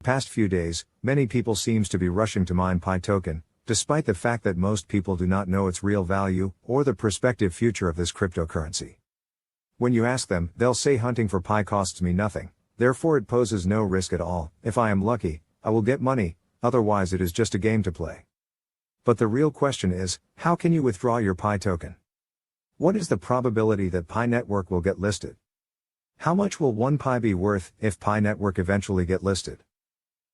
Past few days, many people seems to be rushing to mine Pi token, despite the fact that most people do not know its real value, or the prospective future of this cryptocurrency. When you ask them, they'll say hunting for Pi costs me nothing, therefore it poses no risk at all. If I am lucky, I will get money, otherwise it is just a game to play. But the real question is, how can you withdraw your Pi token? What is the probability that Pi Network will get listed? How much will 1 Pi be worth if Pi Network eventually get listed?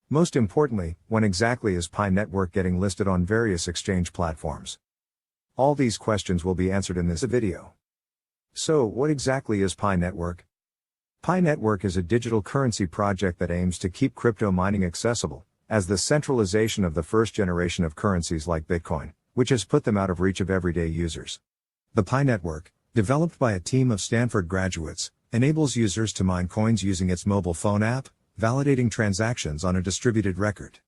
Most importantly, when exactly is Pi Network getting listed on various exchange platforms? All these questions will be answered in this video. So, what exactly is Pi Network? Pi Network is a digital currency project that aims to keep crypto mining accessible, as the centralization of the first generation of currencies like Bitcoin, which has put them out of reach of everyday users. The Pi Network, developed by a team of Stanford graduates, enables users to mine coins using its mobile phone app, validating transactions on a distributed record.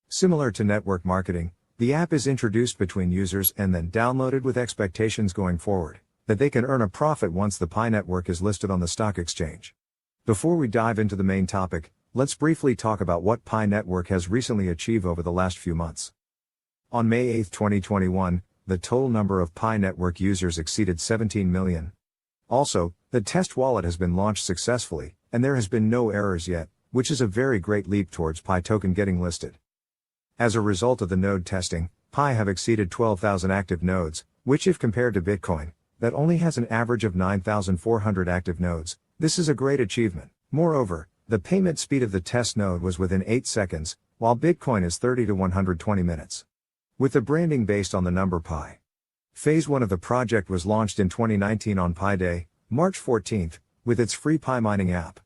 Similar to network marketing, the app is introduced between users and then downloaded with expectations going forward that they can earn a profit once the Pi Network is listed on the stock exchange. Before we dive into the main topic, let's briefly talk about what Pi Network has recently achieved over the last few months. On May 8, 2021, the total number of Pi Network users exceeded 17 million. Also, the test wallet has been launched successfully, and there has been no errors yet, which is a very great leap towards Pi token getting listed. As a result of the node testing, Pi have exceeded 12,000 active nodes, which if compared to Bitcoin, that only has an average of 9,400 active nodes, this is a great achievement. Moreover, the payment speed of the test node was within 8 seconds, while Bitcoin is 30 to 120 minutes. With the branding based on the number Pi. Phase 1 of the project was launched in 2019 on Pi Day, March 14th, with its free Pi mining app.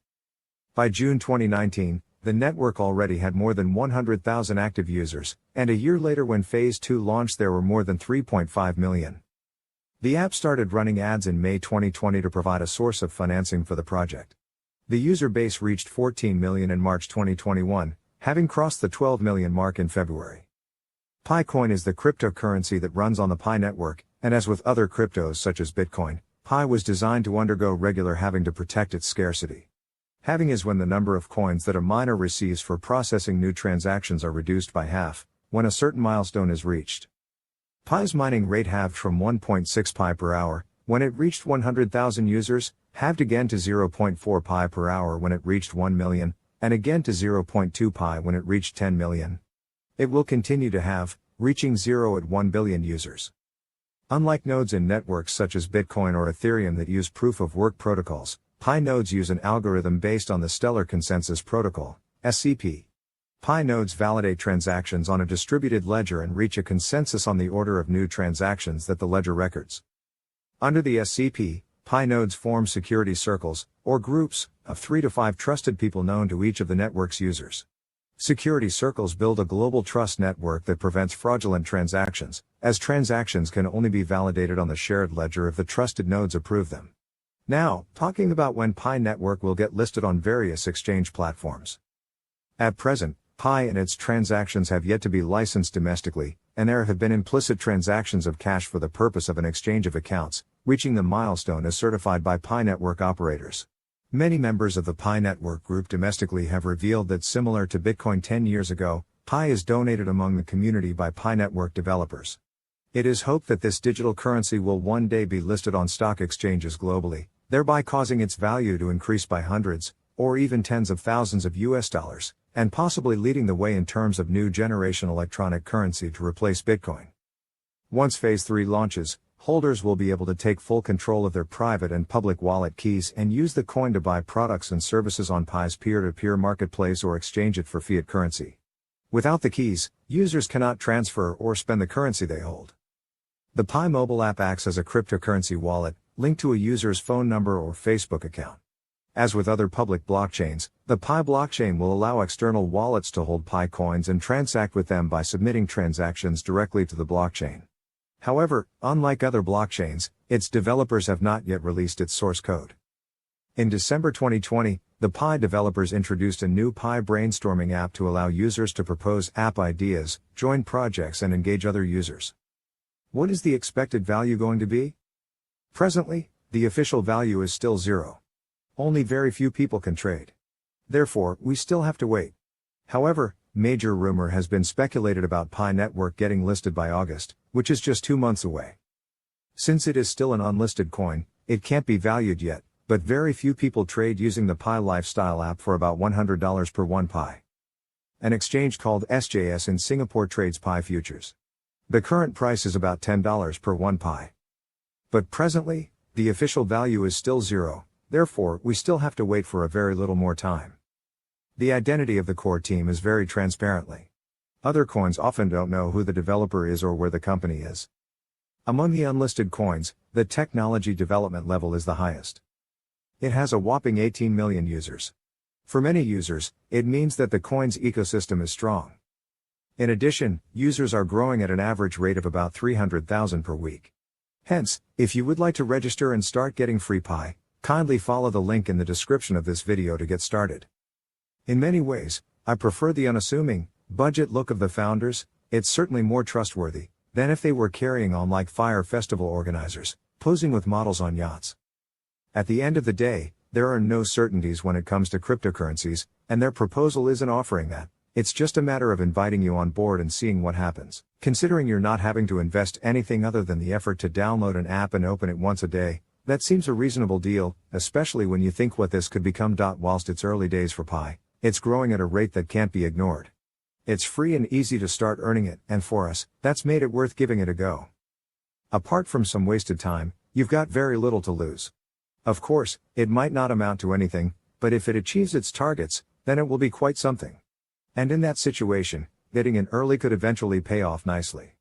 By June 2019, the network already had more than 100,000 active users, and a year later when Phase 2 launched there were more than 3.5 million. The app started running ads in May 2020 to provide a source of financing for the project. The user base reached 14 million in March 2021, having crossed the 12 million mark in February. Picoin is the cryptocurrency that runs on the Pi network, and as with other cryptos such as Bitcoin, Pi was designed to undergo regular halving to protect its scarcity. Halving is when the number of coins that a miner receives for processing new transactions are reduced by half, when a certain milestone is reached. Pi's mining rate halved from 1.6 Pi per hour, when it reached 100,000 users, halved again to 0.4 Pi per hour when it reached 1 million, and again to 0.2 Pi when it reached 10 million. It will continue to halve, reaching 0 at 1 billion users. Unlike nodes in networks such as Bitcoin or Ethereum that use proof-of-work protocols, Pi nodes use an algorithm based on the Stellar Consensus Protocol, SCP. Pi nodes validate transactions on a distributed ledger and reach a consensus on the order of new transactions that the ledger records. Under the SCP, Pi nodes form security circles, or groups, of 3 to 5 trusted people known to each of the network's users. Security circles build a global trust network that prevents fraudulent transactions, as transactions can only be validated on the shared ledger if the trusted nodes approve them. Now, talking about when Pi Network will get listed on various exchange platforms. At present, Pi and its transactions have yet to be licensed domestically, and there have been implicit transactions of cash for the purpose of an exchange of accounts, reaching the milestone as certified by Pi Network operators. Many members of the Pi Network group domestically have revealed that similar to Bitcoin 10 years ago, Pi is donated among the community by Pi Network developers. It is hoped that this digital currency will one day be listed on stock exchanges globally, thereby causing its value to increase by hundreds, or even tens of thousands of US dollars, and possibly leading the way in terms of new generation electronic currency to replace Bitcoin. Once Phase 3 launches, holders will be able to take full control of their private and public wallet keys and use the coin to buy products and services on Pi's peer-to-peer marketplace or exchange it for fiat currency. Without the keys, users cannot transfer or spend the currency they hold. The Pi mobile app acts as a cryptocurrency wallet, linked to a user's phone number or Facebook account. As with other public blockchains, the Pi blockchain will allow external wallets to hold Pi coins and transact with them by submitting transactions directly to the blockchain. However, unlike other blockchains, its developers have not yet released its source code. In December 2020, the Pi developers introduced a new Pi brainstorming app to allow users to propose app ideas, join projects and engage other users. What is the expected value going to be? Presently, the official value is still 0. Only very few people can trade. Therefore, we still have to wait. However, major rumor has been speculated about Pi Network getting listed by August, which is just 2 months away. Since it is still an unlisted coin, it can't be valued yet, but very few people trade using the Pi Lifestyle app for about $100 per 1 Pi. An exchange called SJS in Singapore trades Pi futures. The current price is about $10 per 1 Pi. But presently, the official value is still 0, therefore we still have to wait for a very little more time. The identity of the core team is very transparently. Other coins often don't know who the developer is or where the company is. Among the unlisted coins, the technology development level is the highest. It has a whopping 18 million users. For many users, it means that the coin's ecosystem is strong. In addition, users are growing at an average rate of about 300,000 per week. Hence, if you would like to register and start getting free Pi, kindly follow the link in the description of this video to get started. In many ways, I prefer the unassuming, budget look of the founders. It's certainly more trustworthy than if they were carrying on like Fire Festival organizers, posing with models on yachts. At the end of the day, there are no certainties when it comes to cryptocurrencies, and their proposal isn't offering that. It's just a matter of inviting you on board and seeing what happens. Considering you're not having to invest anything other than the effort to download an app and open it once a day, that seems a reasonable deal, especially when you think what this could become. Whilst it's early days for Pi, it's growing at a rate that can't be ignored. It's free and easy to start earning it, and for us, that's made it worth giving it a go. Apart from some wasted time, you've got very little to lose. Of course, it might not amount to anything, but if it achieves its targets, then it will be quite something. And in that situation, getting in early could eventually pay off nicely.